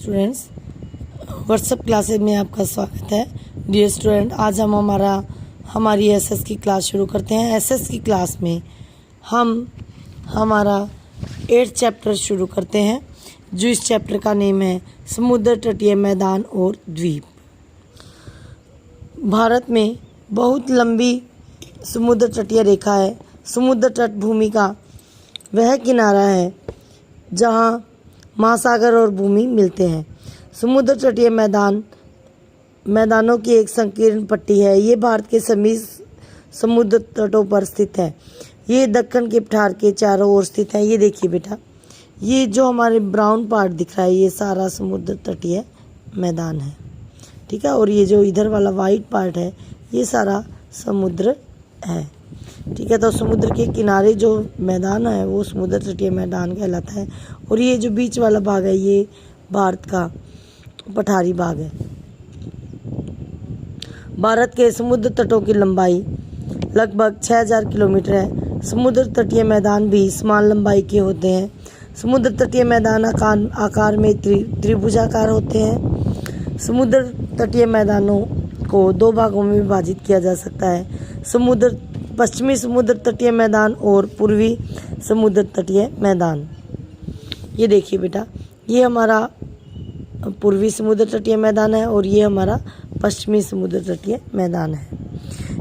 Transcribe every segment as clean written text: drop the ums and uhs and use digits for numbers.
Students, WhatsApp classes में आपका स्वागत है। डियर स्टूडेंट, आज हम हमारी एसएस की क्लास शुरू करते हैं। एसएस की क्लास में हम हमारा 8th चैप्टर शुरू करते हैं, जो इस चैप्टर का नेम है समुद्र तटीय मैदान और द्वीप। भारत में बहुत लंबी समुद्र तटीय रेखा है। समुद्र तट भूमि का वह किनारा है जहाँ महासागर और भूमि मिलते हैं। समुद्र तटीय मैदानों की एक संकीर्ण पट्टी है। ये भारत के सभी समुद्र तटों पर स्थित है। ये दक्कन के पठार के चारों ओर स्थित है। ये देखिए बेटा, ये जो हमारे ब्राउन पार्ट दिख रहा है, ये सारा समुद्र तटीय मैदान है, ठीक है। और ये जो इधर वाला वाइट पार्ट है, ये सारा समुद्र है, ठीक है। तो समुद्र के किनारे जो मैदान है वो समुद्र तटीय मैदान कहलाता है। और ये जो बीच वाला भाग है, ये भारत का पठारी भाग है। भारत के समुद्र तटों की लंबाई लगभग 6000 किलोमीटर है। समुद्र तटीय मैदान भी समान लंबाई के होते हैं। समुद्र तटीय मैदान आकार में त्रिभुजाकार होते हैं। समुद्र तटीय मैदानों को दो भागों में विभाजित किया जा सकता है, पश्चिमी समुद्र तटीय मैदान और पूर्वी समुद्र तटीय मैदान। ये देखिए बेटा, ये हमारा पूर्वी समुद्र तटीय मैदान है और ये हमारा पश्चिमी समुद्र तटीय मैदान है।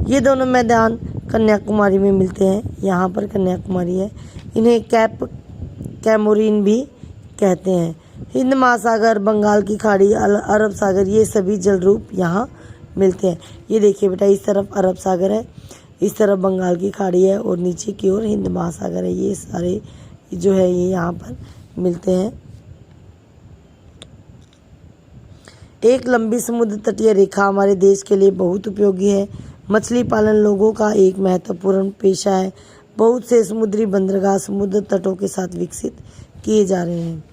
ये दोनों मैदान कन्याकुमारी में मिलते हैं। यहाँ पर कन्याकुमारी है। इन्हें कैप कैमोरीन भी कहते हैं। हिंद महासागर, बंगाल की खाड़ी, अरब सागर, ये सभी जल रूप यहाँ मिलते हैं। ये देखिए बेटा, इस तरफ अरब सागर है, इस तरफ बंगाल की खाड़ी है और नीचे की ओर हिंद महासागर है। ये सारे जो है ये यहाँ पर मिलते हैं। एक लंबी समुद्र तटीय रेखा हमारे देश के लिए बहुत उपयोगी है। मछली पालन लोगों का एक महत्वपूर्ण पेशा है। बहुत से समुद्री बंदरगाह समुद्र तटों के साथ विकसित किए जा रहे हैं।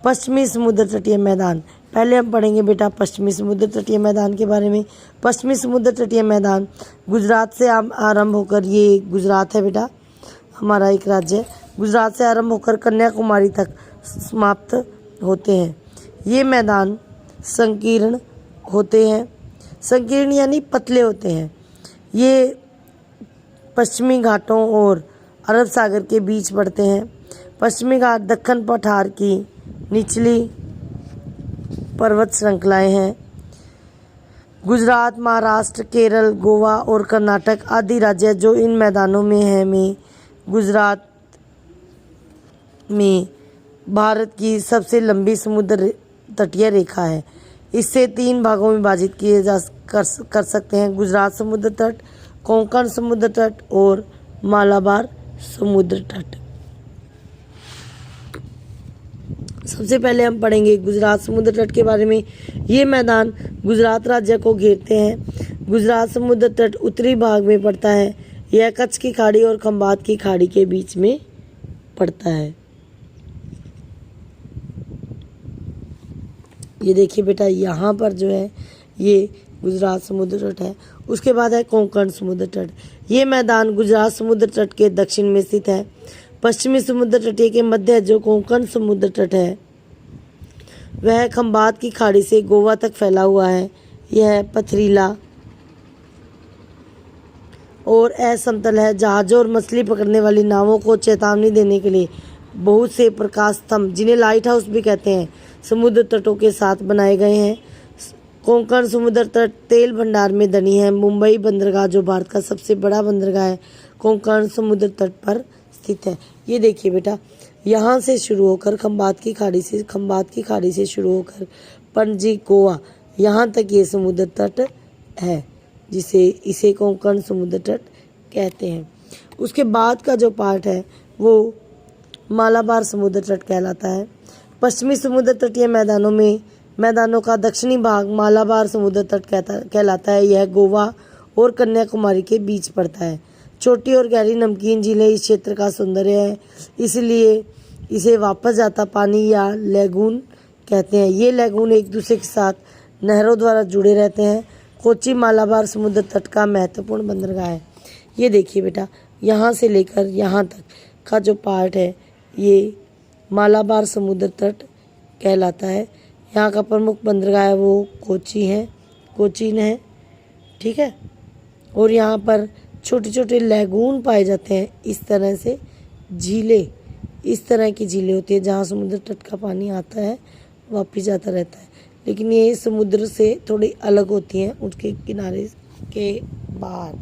पश्चिमी समुद्र तटीय मैदान, पहले हम पढ़ेंगे बेटा पश्चिमी समुद्र तटीय मैदान के बारे में। पश्चिमी समुद्र तटीय मैदान गुजरात से आरंभ होकर, ये गुजरात है बेटा, हमारा एक राज्य है। गुजरात से आरंभ होकर कन्याकुमारी तक समाप्त होते हैं। ये मैदान संकीर्ण होते हैं। संकीर्ण यानी पतले होते हैं। ये पश्चिमी घाटों और अरब सागर के बीच पड़ते हैं। पश्चिमी घाट दक्कन पठार की निचली पर्वत श्रृंखलाएं हैं। गुजरात, महाराष्ट्र, केरल, गोवा और कर्नाटक आदि राज्य जो इन मैदानों में हैं में गुजरात में भारत की सबसे लंबी समुद्र तटीय रेखा है। इससे 3 भागों में विभाजित किए कर सकते हैं: गुजरात समुद्र तट, कोंकण समुद्र तट और मालाबार समुद्र तट। सबसे पहले हम पढ़ेंगे गुजरात समुद्र तट के बारे में। ये मैदान गुजरात राज्य को घेरते हैं। गुजरात समुद्र तट उत्तरी भाग में पड़ता है। यह कच्छ की खाड़ी और खंबात की खाड़ी के बीच में पड़ता है। ये देखिए बेटा, यहाँ पर जो है ये गुजरात समुद्र तट है। उसके बाद है कोंकण समुद्र तट। ये मैदान गुजरात समुद्र तट के दक्षिण में स्थित है। पश्चिमी समुद्र तटीय के मध्य जो कोंकण समुद्र तट है वह खंबात की खाड़ी से गोवा तक फैला हुआ है। यह पथरीला और असमतल है। जहाज़ों और मछली पकड़ने वाली नावों को चेतावनी देने के लिए बहुत से प्रकाश स्तंभ, जिन्हें लाइट हाउस भी कहते हैं, समुद्र तटों के साथ बनाए गए हैं। कोंकण समुद्र तट तेल भंडार में धनी है। मुंबई बंदरगाह, जो भारत का सबसे बड़ा बंदरगाह है, कोंकण समुद्र तट पर स्थित है। ये देखिए बेटा, यहाँ से शुरू होकर खंबात की खाड़ी से शुरू होकर पणजी, गोवा, यहाँ तक ये समुद्र तट है, इसे कोंकण समुद्र तट कहते हैं। उसके बाद का जो पार्ट है वो मालाबार समुद्र तट कहलाता है। पश्चिमी समुद्र तटीय मैदानों का दक्षिणी भाग मालाबार समुद्र तट कहलाता है। यह गोवा और कन्याकुमारी के बीच पड़ता है। छोटी और गहरी नमकीन झीलें इस क्षेत्र का सौंदर्य है, इसलिए इसे वापस जाता पानी या लैगून कहते हैं। ये लैगून एक दूसरे के साथ नहरों द्वारा जुड़े रहते हैं। कोच्चि मालाबार समुद्र तट का महत्वपूर्ण बंदरगाह है। ये देखिए बेटा, यहाँ से लेकर यहाँ तक का जो पार्ट है ये मालाबार समुद्र तट कहलाता है। यहाँ का प्रमुख बंदरगाह है वो कोचीन है, ठीक है। और यहाँ पर छोटे छोटे लैगून पाए जाते हैं। इस तरह से झीलें, इस तरह की झीलें होती है जहाँ समुद्र तट का पानी आता है वापिस जाता रहता है, लेकिन ये समुद्र से थोड़ी अलग होती हैं, उसके किनारे के बाहर,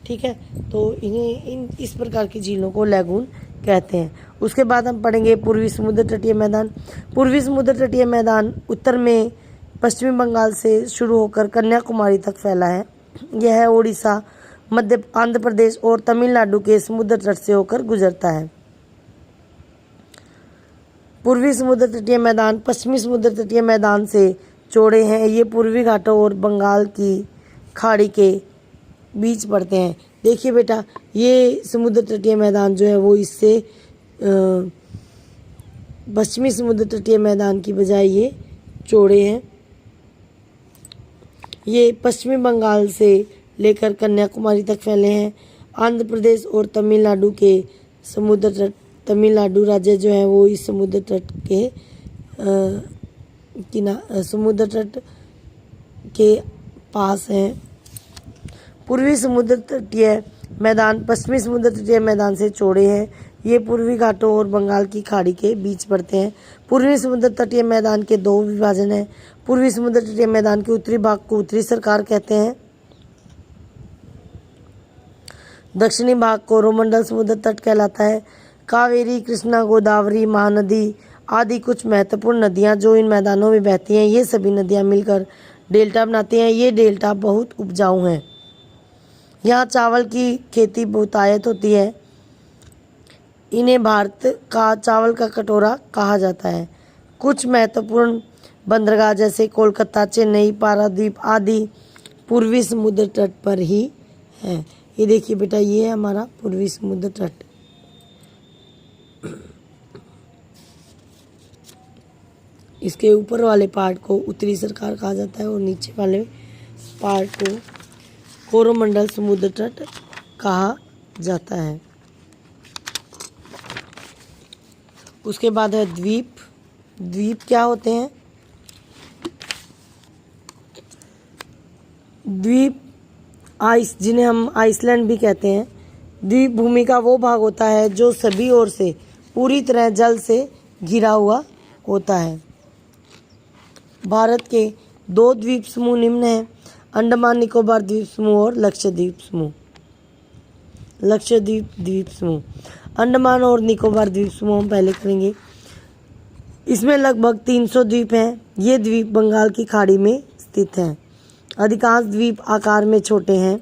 ठीक है। तो इन्हें इस प्रकार की झीलों को लैगून कहते हैं। उसके बाद हम पढ़ेंगे पूर्वी समुद्र तटीय मैदान। पूर्वी समुद्र तटीय मैदान उत्तर में पश्चिमी बंगाल से शुरू होकर कन्याकुमारी तक फैला है। यह उड़ीसा, मध्य आंध्र प्रदेश और तमिलनाडु के समुद्र तट से होकर गुजरता है। पूर्वी समुद्र तटीय मैदान पश्चिमी समुद्र तटीय मैदान से चौड़े हैं। ये पूर्वी घाटों और बंगाल की खाड़ी के बीच पड़ते हैं। देखिए बेटा, ये समुद्र तटीय मैदान जो है वो इससे पश्चिमी समुद्र तटीय मैदान की बजाय ये चौड़े हैं। ये पश्चिमी बंगाल से लेकर कन्याकुमारी तक फैले हैं। आंध्र प्रदेश और तमिलनाडु के समुद्र तट, तमिलनाडु राज्य जो है वो इस समुद्र तट के पास है। पूर्वी समुद्र तटीय मैदान पश्चिमी समुद्र तटीय मैदान से चौड़े हैं। ये पूर्वी घाटों और बंगाल की खाड़ी के बीच पड़ते हैं। पूर्वी समुद्र तटीय मैदान के दो विभाजन हैं। पूर्वी समुद्र तटीय मैदान के उत्तरी भाग को उत्तरी सरकार कहते हैं। दक्षिणी भाग कोरोमंडल समुद्र तट कहलाता है। कावेरी, कृष्णा, गोदावरी, महानदी आदि कुछ महत्वपूर्ण नदियां जो इन मैदानों में बहती हैं, ये सभी नदियां मिलकर डेल्टा बनाती हैं। ये डेल्टा बहुत उपजाऊ हैं। यहाँ चावल की खेती बहुतायत होती है। इन्हें भारत का चावल का कटोरा कहा जाता है। कुछ महत्वपूर्ण बंदरगाह जैसे कोलकाता, चेन्नई, पारादीप आदि पूर्वी समुद्र तट पर ही हैं। ये देखिए बेटा, ये है हमारा पूर्वी समुद्र तट। इसके ऊपर वाले पार्ट को उत्तरी सरकार कहा जाता है और नीचे वाले पार्ट को कोरोमंडल समुद्र तट कहा जाता है। उसके बाद है द्वीप। द्वीप क्या होते हैं? द्वीप जिन्हें हम आइसलैंड भी कहते हैं। द्वीप भूमि का वो भाग होता है जो सभी ओर से पूरी तरह जल से घिरा हुआ होता है। भारत के दो द्वीप समूह निम्न हैं: अंडमान निकोबार द्वीप समूह और लक्षद्वीप समूह। लक्षद्वीप द्वीप समूह, अंडमान और निकोबार द्वीप समूह हम पहले करेंगे। इसमें लगभग 300 द्वीप हैं। ये द्वीप बंगाल की खाड़ी में स्थित हैं। अधिकांश द्वीप आकार में छोटे हैं।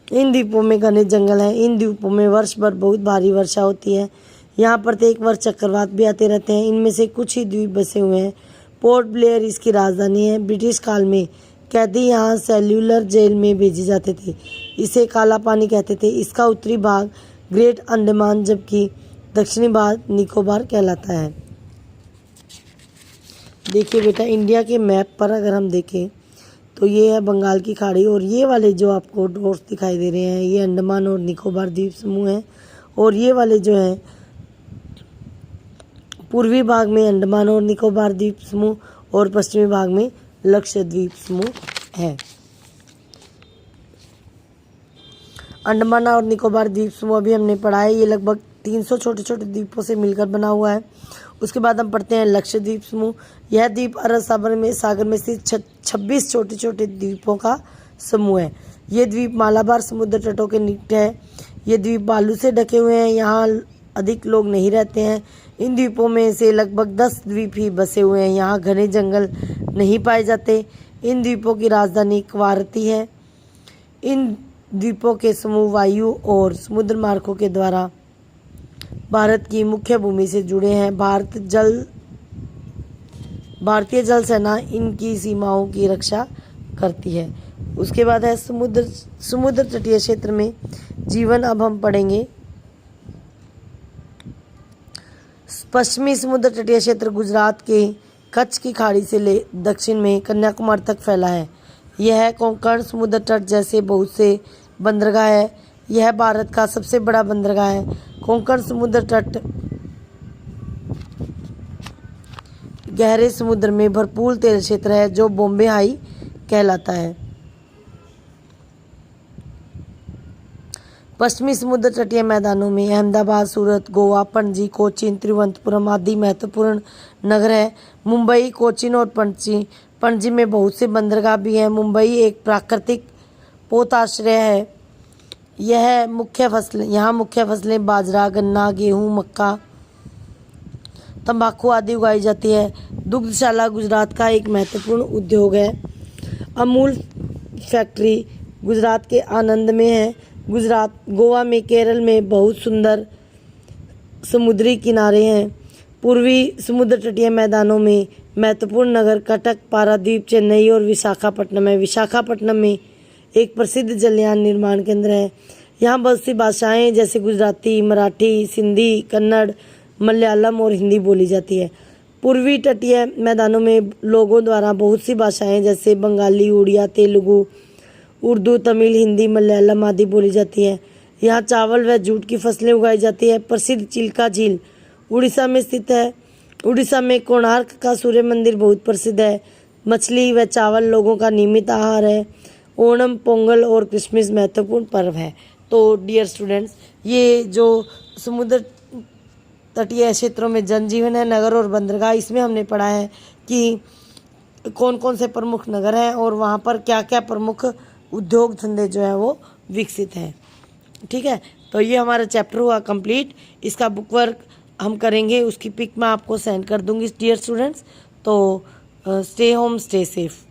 इन द्वीपों में घने जंगल हैं। इन द्वीपों में वर्ष भर बहुत भारी वर्षा होती है। यहाँ प्रत्येक वर्ष चक्रवात भी आते रहते हैं। इनमें से कुछ ही द्वीप बसे हुए हैं। पोर्ट ब्लेयर इसकी राजधानी है। ब्रिटिश काल में कैदी यहाँ सेल्यूलर जेल में भेजे जाते थे। इसे काला पानी कहते थे। इसका उत्तरी भाग ग्रेट अंडमान जबकि दक्षिणी भाग निकोबार कहलाता है। देखिए बेटा, इंडिया के मैप पर अगर हम देखें तो ये है बंगाल की खाड़ी और ये वाले जो आपको डॉट्स दिखाई दे रहे हैं ये अंडमान और निकोबार द्वीप समूह हैं। और ये वाले जो हैं पूर्वी भाग में अंडमान और निकोबार द्वीप समूह और पश्चिमी भाग में लक्षद्वीप समूह है। अंडमान और निकोबार द्वीप समूह अभी हमने पढ़ा है। ये लगभग 300 छोटे छोटे द्वीपों से मिलकर बना हुआ है। उसके बाद हम पढ़ते हैं लक्षद्वीप समूह। यह द्वीप अरब सागर में स्थित 26 छोटे छोटे द्वीपों का समूह है। ये द्वीप मालाबार समुद्र तटों के निकट है। ये द्वीप बालू से ढके हुए हैं। यहाँ अधिक लोग नहीं रहते हैं। इन द्वीपों में से लगभग 10 द्वीप ही बसे हुए हैं। यहाँ घने जंगल नहीं पाए जाते। इन द्वीपों की राजधानी कवारती है। इन द्वीपों के समूह वायु और समुद्र मार्गों के द्वारा भारत की मुख्य भूमि से जुड़े हैं। भारतीय जल सेना इनकी सीमाओं की रक्षा करती है। उसके बाद है समुद्र तटीय क्षेत्र में जीवन। अब हम पढ़ेंगे पश्चिमी समुद्र तटीय क्षेत्र गुजरात के कच्छ की खाड़ी से ले दक्षिण में कन्याकुमारी तक फैला है। यह कोंकण समुद्र तट जैसे बहुत से बंदरगाह है। यह भारत का सबसे बड़ा बंदरगाह है। कोंकण समुद्र तट गहरे समुद्र में भरपूर तेल क्षेत्र है जो बॉम्बे हाई कहलाता है। पश्चिमी समुद्र तटीय मैदानों में अहमदाबाद, सूरत, गोवा, पणजी, कोचीन, तिरुवनंतपुरम आदि महत्वपूर्ण नगर है। मुंबई, कोचीन और पणजी में बहुत से बंदरगाह भी हैं। मुंबई एक प्राकृतिक पोताश्रय है। यहाँ मुख्य फसलें बाजरा, गन्ना, गेहूँ, मक्का, तंबाकू आदि उगाई जाती है। दुग्धशाला गुजरात का एक महत्वपूर्ण उद्योग है। अमूल फैक्ट्री गुजरात के आनंद में है। गोवा में, केरल में बहुत सुंदर समुद्री किनारे हैं। पूर्वी समुद्र तटीय मैदानों में महत्वपूर्ण नगर कटक, पारादीप, चेन्नई और विशाखापट्टनम है। विशाखापट्टनम में एक प्रसिद्ध जलयान निर्माण केंद्र है। यहाँ बहुत सी भाषाएं जैसे गुजराती, मराठी, सिंधी, कन्नड़, मलयालम और हिंदी बोली जाती है। पूर्वी तटीय मैदानों में लोगों द्वारा बहुत सी भाषाएं जैसे बंगाली, उड़िया, तेलुगु, उर्दू, तमिल, हिंदी, मलयालम आदि बोली जाती है। यहाँ चावल व जूट की फसलें उगाई जाती है। प्रसिद्ध चिल्का झील उड़ीसा में स्थित है। उड़ीसा में कोणार्क का सूर्य मंदिर बहुत प्रसिद्ध है। मछली व चावल लोगों का नियमित आहार है। ओणम, पोंगल और क्रिसमस महत्वपूर्ण पर्व है। तो डियर स्टूडेंट्स, ये जो समुद्र तटीय क्षेत्रों में जनजीवन है, नगर और बंदरगाह, इसमें हमने पढ़ा है कि कौन कौन से प्रमुख नगर हैं और वहाँ पर क्या क्या प्रमुख उद्योग धंधे जो है वो विकसित हैं। ठीक है, तो ये हमारा चैप्टर हुआ कंप्लीट। इसका बुक वर्क हम करेंगे, उसकी पिक मैं आपको सेंड कर दूंगी डियर स्टूडेंट्स। तो स्टे होम, स्टे सेफ।